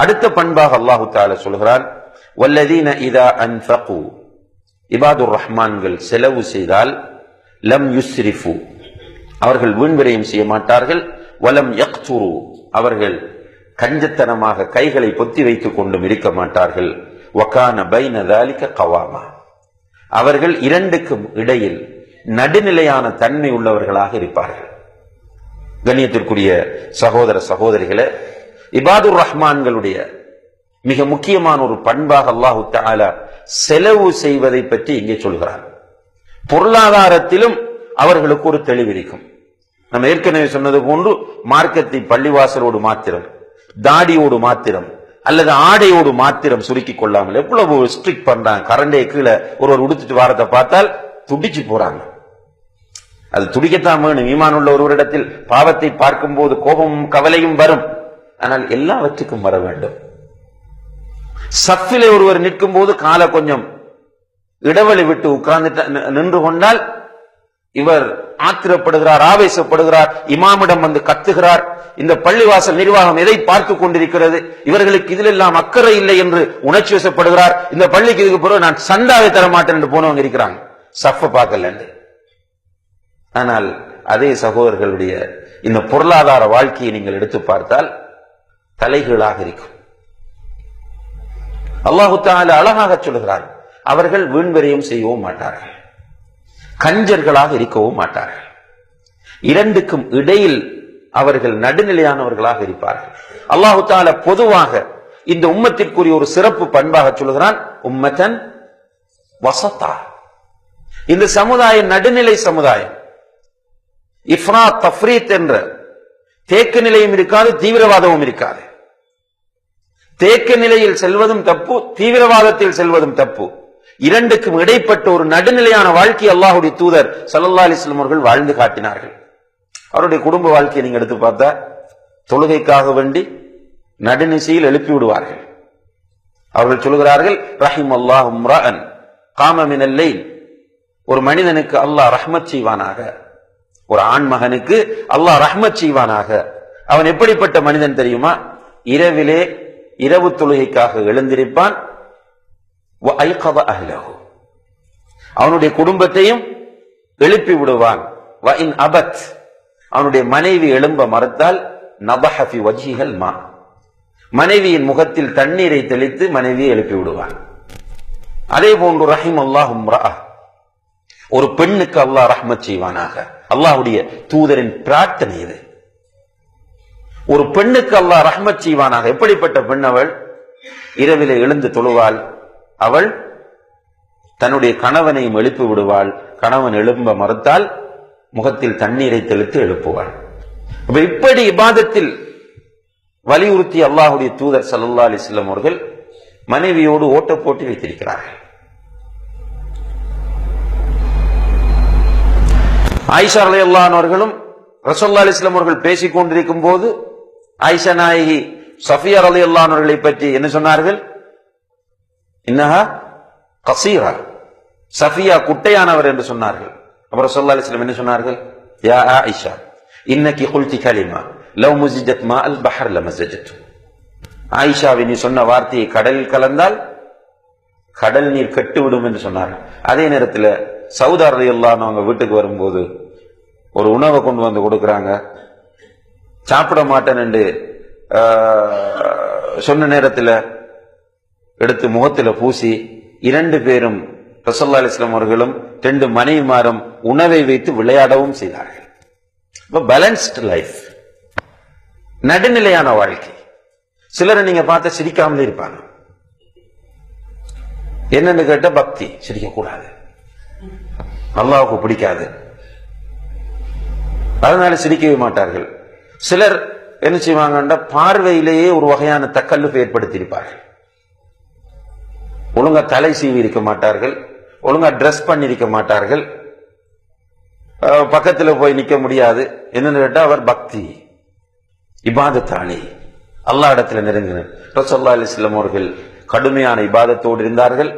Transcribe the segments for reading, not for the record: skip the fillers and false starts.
அடுத்த பண்பாக அல்லாஹு தஆலா சொல்கிறான், வல்லதீன இதா அன்ஃபகு, இபாதுர் ரஹ்மான்கள் செலவு செய்தால், லம் யுஸ்ரிஃபு, அவர்கள் வீண்விரயம் செய்ய மாட்டார்கள், வலம் யக்துரு, அவர்கள் கஞ்சத்தனமாக கைகளை பொத்தி வைத்துக் கொண்டும் இருக்க மாட்டார்கள், வகான பைன தாலிக கவாமா, அவர்கள் இரண்டுக்கும் இடையில் நடுநிலையான தன்மை உள்ளவர்களாக இருப்பார்கள். கண்ணியத்திற்குரிய சகோதர சகோதரிகளே, இபாதுர் ரஹ்மான்களுடைய மிக முக்கியமான ஒரு பண்பாக அல்லாஹு தஆலா செலவு செய்வதை பற்றி இங்கே சொல்கிறார். பொருளாதாரத்திலும் அவர்களுக்கு ஒரு தெளிவு இருக்கும். நம்ம ஏற்கனவே சொன்னது போன்று மார்க்கத்தை பள்ளிவாசலோடு மாத்திரம், தாடியோடு மாத்திரம் அல்லது ஆடையோடு மாத்திரம் சுருக்கிக் கொள்ளாமல் எவ்வளவு ஸ்ட்ரிக்ட் பண்றாங்க. கரண்டே கீழே ஒருவர் உடுத்துட்டு வாரத்தை பார்த்தால் துடிச்சு போறாங்க. அது துடிக்கத்தான் வேணும். ஈமான் உள்ள ஒருவரிடத்தில் பாவத்தை பார்க்கும் போது கோபமும் கவலையும் வரும். ஆனால் எல்லாவற்றுக்கும் வர வேண்டும். சஃபிலே ஒருவர் நிற்கும் போது காலை கொஞ்சம் இடைவெளி விட்டு உட்கார்ந்து நின்று கொண்டால் இவர் ஆத்திரப்படுகிறார், ஆவேசப்படுகிறார், இமாமிடம் வந்து கத்துகிறார். இந்த பள்ளிவாசல் நிர்வாகம் எதை பார்த்து கொண்டிருக்கிறது, இவர்களுக்கு இதில் எல்லாம் அக்கறை இல்லை என்று உணர்ச்சி வசப்படுகிறார். இந்த பள்ளிக்கு இதுக்கு பிறகு நான் சந்தாவை தர மாட்டேன் என்று போனவங்க இருக்கிறாங்க, சஃப பார்க்கல. ஆனால் அதே சகோதரர்களுடைய இந்த பொருளாதார வாழ்க்கையை நீங்கள் எடுத்து பார்த்தால் தலைகீழாக இருக்கும். அல்லாஹு தஆலா அழகாக சொல்கிறார், அவர்கள் வீண்விரயம் செய்யவும் மாட்டார்கள், கஞ்சர்களாக இருக்கவும் மாட்டார்கள், இரண்டுக்கும் இடையில் அவர்கள் நடுநிலையானவர்களாக இருப்பார்கள். அல்லாஹு தஆலா பொதுவாக இந்த உம்மத்திற்குரிய ஒரு சிறப்பு பண்பாக சொல்கிறான், உம்மத்தன் வஸதா, இந்த சமுதாயம் நடுநிலை சமுதாயம். இஃப்ராத் தஃப்ரீத் என்ற தேக்க நிலையும் இருக்காது, தீவிரவாதமும் இருக்காது. தேக்க நிலையில் செல்வதும் தப்பு, தீவிரவாதத்தில் செல்வதும் தப்பு. இரண்டுக்கும் இடைப்பட்ட ஒரு நடுநிலையான வாழ்க்கை அல்லாஹ்வுடைய தூதர் ஸல்லல்லாஹு அலைஹி வஸல்லம் அவர்கள் வாழ்ந்து காட்டினார்கள். அவருடைய குடும்ப வாழ்க்கையை நீங்க எடுத்து பார்த்தா தொழுகைக்காக வேண்டி நடுநிசையில் எழுப்பி விடுவார்கள். அவர்கள் சொல்கிறார்கள், ரஹிமல்லாஹு இம்ரஅன் காம மினல் லைல், ஒரு மனிதனுக்கு அல்லாஹ் ரஹ்மத் செய்வானாக, ஒரு ஆண் மகனுக்கு அல்லாஹ் ரஹ்மத் செய்வானாக. அவன் எப்படிப்பட்ட மனிதன் தெரியுமா? இரவிலே இரவு தொழுகைக்காக எழுந்திருப்பான், அவனுடைய குடும்பத்தையும் எழுப்பி விடுவான். அவனுடைய மனைவி எழும்ப மறுத்தால் நபஹ ஃபி வஜ்ஹில் மா, மனைவியின் முகத்தில் தண்ணீரை தெளித்து மனைவியை எழுப்பி விடுவான். அதே போன்று ரஹிமல்லாஹு இம்ரஅ, ஒரு பெண்ணுக்கு அல்லாஹ் ரஹ்மத் செய்வானாக. அல்லாஹ்வுடைய தூதரின் பிரார்த்தனை இது. ஒரு பெண்ணுக்கு அல்லாஹ் ரஹ்மத் செய்வானாக. எப்படிப்பட்ட பெண் அவள்? இரவிலே எழுந்து தொழுவாள், அவள் தன்னுடைய கணவனையும் எழுப்பி விடுவாள். கணவன் எழும்ப மறுத்தால் முகத்தில் தண்ணீரை தெளித்து எழுப்புவாள். இப்படி இபாதத்தில் வலியுறுத்தி அல்லாஹ்வுடைய தூதர் ஸல்லல்லாஹு அலைஹி வஸல்லம் அவர்கள் மனைவியோடு ஓட்ட போட்டி வைத்திருக்கிறார்கள். ஆயிஷா ரலியல்லாஹு அன்ஹா அவர்களும் ரசூலுல்லாஹி அலைஹி வஸல்லம் அவர்கள் பேசிக் கொண்டிருக்கும் போது ஆயிஷா நாயகி சஃபியா ரலியல்லாஹு அன்ஹா அவர்களை பற்றி என்ன சொன்னார்கள்? இன்னஹா கஸீரா, சஃபியா குட்டையானவர் என்று சொன்னார்கள். அப்புறம் ரசூலுல்லாஹி அலைஹி வஸல்லம் என்ன சொன்னார்கள்? யா ஆயிஷா இன்னகி குல்தி கலிமா லவ் முஸிஜத் மா அல் பஹர் லமஸஜத், ஆயிஷாவை நீ சொன்ன வார்த்தையை கடலில் கலந்தால் கடல் நீர் கெட்டுவிடும் என்று சொன்னார்கள். அதே நேரத்தில் சௌதா ரலியல்லாஹு அன்ஹு அவங்க வீட்டுக்கு வரும்போது ஒரு உணவை கொண்டு வந்து கொடுக்குறாங்க. சாப்பிட மாட்டேன் என்று சொன்ன நேரத்தில் எடுத்து முகத்தில் பூசி இரண்டு பேரும் ரசூலுல்லாஹி அலைஹி வஸல்லம் அவர்களும் ரெண்டு மனைவிமாரும் உணவை வைத்து விளையாடவும் செய்தார்கள். பேலன்ஸ்ட் லைஃப், நடுநிலையான வாழ்க்கை. சிலரை நீங்க பார்த்த சிரிக்காமலே இருப்பாங்க. என்னன்னு கேட்ட பக்தி, சிரிக்க கூடாது, அல்லாஹ்வுக்கு பிடிக்காது, அதனால சிரிக்கவே மாட்டார்கள். சிலர் என்ன செய்வாங்கன்னா பார்வையிலேயே ஒரு வகையான தக்கல்லுஃப் ஏற்படுத்தி இருப்பார்கள். ஒழுங்கா தலை சீவி இருக்க மாட்டார்கள், ஒழுங்கா ட்ரெஸ் பண்ணி இருக்க மாட்டார்கள், பக்கத்துல போய் நிக்க முடியாது. என்னன்னு கேட்டா அவர் பக்தி இபாதத்தாளி, அல்லாஹ் இடத்துல நெருங்கினர். ரசூலுல்லாஹி அலைஹி வஸல்லம் அவர்கள் கடுமையான இபாதத்தோடு இருந்தார்கள்.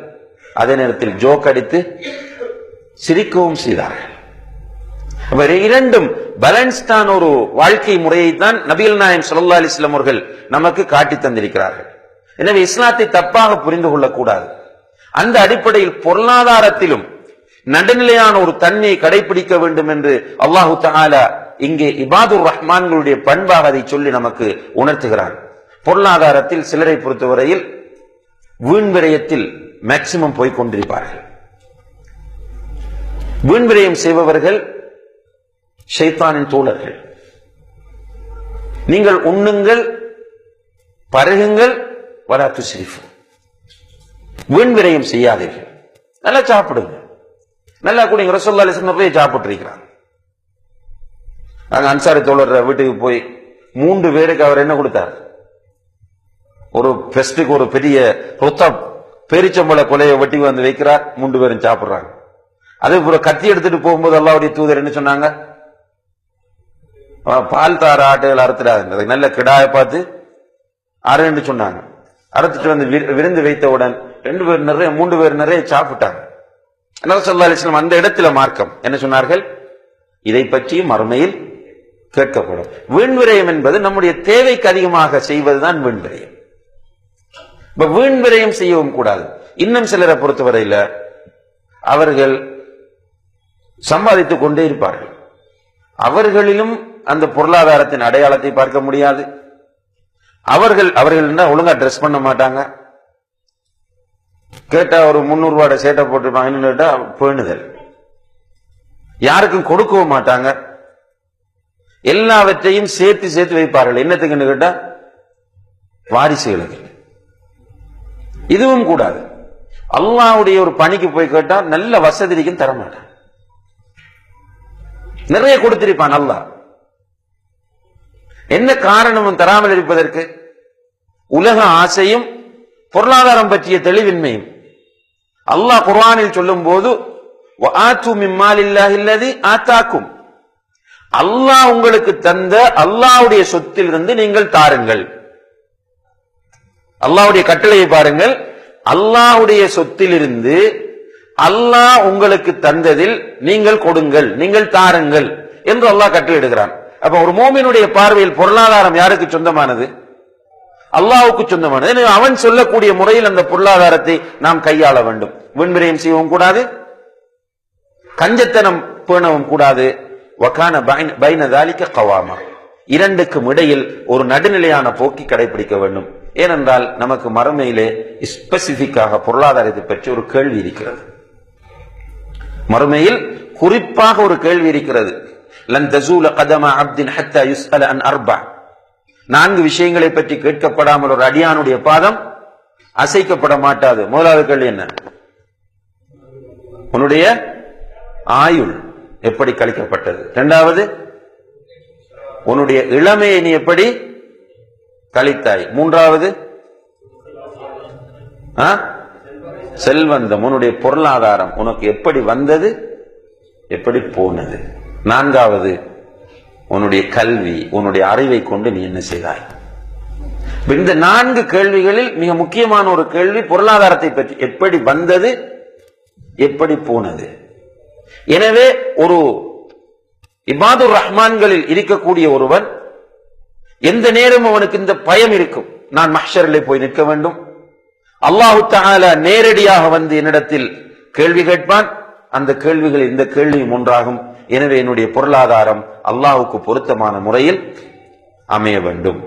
அதே நேரத்தில் ஜோக் அடித்து சிரிக்கவும் செய்தார்கள். இரண்டும் பேலன்ஸ்டான ஒரு வாழ்க்கை முறையை தான் நபிகள் நாயகம் ஸல்லல்லாஹு அலைஹி வஸல்லம் அவர்கள் நமக்கு காட்டி தந்திருக்கிறார்கள். எனவே இஸ்லாத்தை தப்பாக புரிந்து கொள்ளக்கூடாது. அந்த அடிப்படையில் பொருளாதாரத்திலும் நடுநிலையான ஒரு தன்மையை கடைபிடிக்க வேண்டும் என்று அல்லாஹு தஆலா இங்கே இபாதுர் ரஹ்மான்களுடைய பண்பாக அதை சொல்லி நமக்கு உணர்த்துகிறான். பொருளாதாரத்தில் சிலரை பொறுத்தவரையில் வீண்விரயத்தில் மேக்சிமம் போய்கொண்டிருப்பார்கள். வீண்விரயம் செய்பவர்கள் ஷைத்தானின் தோழர்கள். நீங்கள் உண்ணுங்கள், பருகுங்கள், வலா துஸ்ரிஃபு, வீண்விரயம் செய்யாதீர்கள். நல்லா சாப்பிடுங்க, நல்லா குடிங்க. ரசூலுல்லாஹி அலைஹி வஸல்லம் போய் சாப்பிட்டு இருக்கிறாங்க. அங்க அன்சாரி தோழர் வீட்டுக்கு போய் 3 பேருக்கு அவர் என்ன கொடுத்தார்? ஒரு பெஸ்டுக்கு ஒரு பெரிய ருத்தப் பேரிச்சம்பள கொலையை வெட்டி வந்து வைக்கிறார். 3 பேரும் சாப்பிடுறாங்க. அதே போல கத்தி எடுத்துட்டு போகும்போது அல்லாஹ்வுடைய தூதர் என்ன சொன்னாங்க? பால் தார ஆட்டுகள் அறுத்துடாது, நல்ல கிடாய பார்த்து அறுன்னு சொன்னாங்க. அறுத்துட்டு வந்து விருந்து வைத்தவுடன் 3 பேர் நிறைய சாப்பிட்டாங்க. ஸல்லல்லாஹு அலைஹி வஸல்லம் அந்த இடத்துல மார்க்கம் என்ன சொன்னார்கள்? இதை பற்றியும் மறுமையில் கேட்கப்படும். வீண்விரயம் என்பது நம்முடைய தேவைக்கு அதிகமாக செய்வதுதான் வீண்விரயம். வீண்விரயம் செய்யவும் கூடாது. இன்னும் சிலரை பொறுத்தவரையில அவர்கள் சம்பாதித்துக் கொண்டே இருப்பார்கள். அவர்களிலும் அந்த பொருளாதாரத்தின் அடையாளத்தை பார்க்க முடியாது. அவர்கள் ஒழுங்கா ட்ரெஸ் பண்ண மாட்டாங்க. கேட்டா ஒரு 300 ரூபாய் சேட்டை போட்டிருப்பாங்க. கேட்டா பேணுதல். யாருக்கும் கொடுக்கவும் மாட்டாங்க. எல்லாவற்றையும் சேர்த்து சேர்த்து வைப்பார்கள். என்னத்துக்குன்னு கேட்டா வாரிசுகளுக்கு. இதுவும் கூடாது. அல்லாஹ்வுடைய ஒரு பணிக்கு போய் கேட்டா நல்ல வசதிக்கும் தர மாட்டான். நிறைய கொடுத்திருப்பான் அல்லாஹ். என்ன காரணமும் தராமல் இருப்பதற்கு? உலக ஆசையும் பொருளாதாரம் பற்றிய தெளிவின்மையும். அல்லாஹ் குர்ஆனில் சொல்லும் போது வஆது மிம்மாலில்லாஹி அல்லதி ஆதாக்கும், அல்லாஹ் உங்களுக்கு தந்த அல்லாஹ்வுடைய சொத்திலிருந்து நீங்கள் தாருங்கள். அல்லாஹ்வுடைய கட்டளையை பாருங்கள். அல்லாஹ்வுடைய சொத்திலிருந்து அல்லாஹ் உங்களுக்கு தந்ததில் நீங்கள் கொடுங்கள், நீங்கள் தாருங்கள் என்று அல்லாஹ் கட்டளையிடுகிறான். அப்ப ஒரு மோமினுடைய பார்வையில் பொருளாதாரம் யாருக்கு சொந்தமானது? அல்லாஹ்வுக்கு சொந்தமானது. எனவே அவன் சொல்லக்கூடிய முறையில் அந்த பொருளாதாரத்தை நாம் கையாள வேண்டும். வீண்விரயம் செய்யவும் கூடாது, கஞ்சத்தனம் பேணவும் கூடாது. வகான பைன ذلك قواما, இரண்டுக்கும் இடையில் ஒரு நடுநிலையான போக்கை கடைபிடிக்க வேண்டும். ஏனென்றால் நமக்கு மறுமையிலே ஸ்பெசிபிக்காக பொருளாதாரத்தை பற்றி ஒரு கேள்வி இருக்கிறது. மறுமையில் குறிப்பாக ஒரு கேள்வி இருக்கிறது. லன் தஸூல கதம அப்தின் ஹத்தா யுஸ்அல அன் அர்பா, 4 விஷயங்களை பற்றி கேட்கப்படாமல் ஒரு அடியானுடைய பாதம் அசைக்கப்பட மாட்டாது. முதலாவது கேள்வி என்ன? உன்னுடைய ஆயுள் எப்படி கழிக்கப்பட்டது? 2வது, உன்னுடைய இளமையை நீ எப்படி கழித்தாய்? 3வது, செல்வந்தம், உன்னுடைய பொருளாதாரம் உனக்கு எப்படி வந்தது, எப்படி போனது? 4வது, உன்னுடைய கல்வி, உன்னுடைய அறிவை கொண்டு நீ என்ன செய்தாய்? இந்த 4 கேள்விகளில் மிக முக்கியமான ஒரு கேள்வி பொருளாதாரத்தை பற்றி. எப்படி வந்தது, எப்படி போனது? எனவே ஒரு இபாதுர் ரஹ்மான்களில் இருக்கக்கூடிய ஒருவன் எந்த நேரம் அவனுக்கு இந்த பயம் இருக்கும், நான் மஹ்ஷரிலே போய் நிற்க வேண்டும், அல்லாஹு தஆலா நேரடியாக வந்து என்னிடத்தில் கேள்வி கேட்பான். அந்த கேள்விகள் இந்த கேள்வியும் ஒன்றாகும். எனவே என்னுடைய பொருளாதாரம் அல்லாஹ்வுக்கு பொருத்தமான முறையில் அமைய வேண்டும்.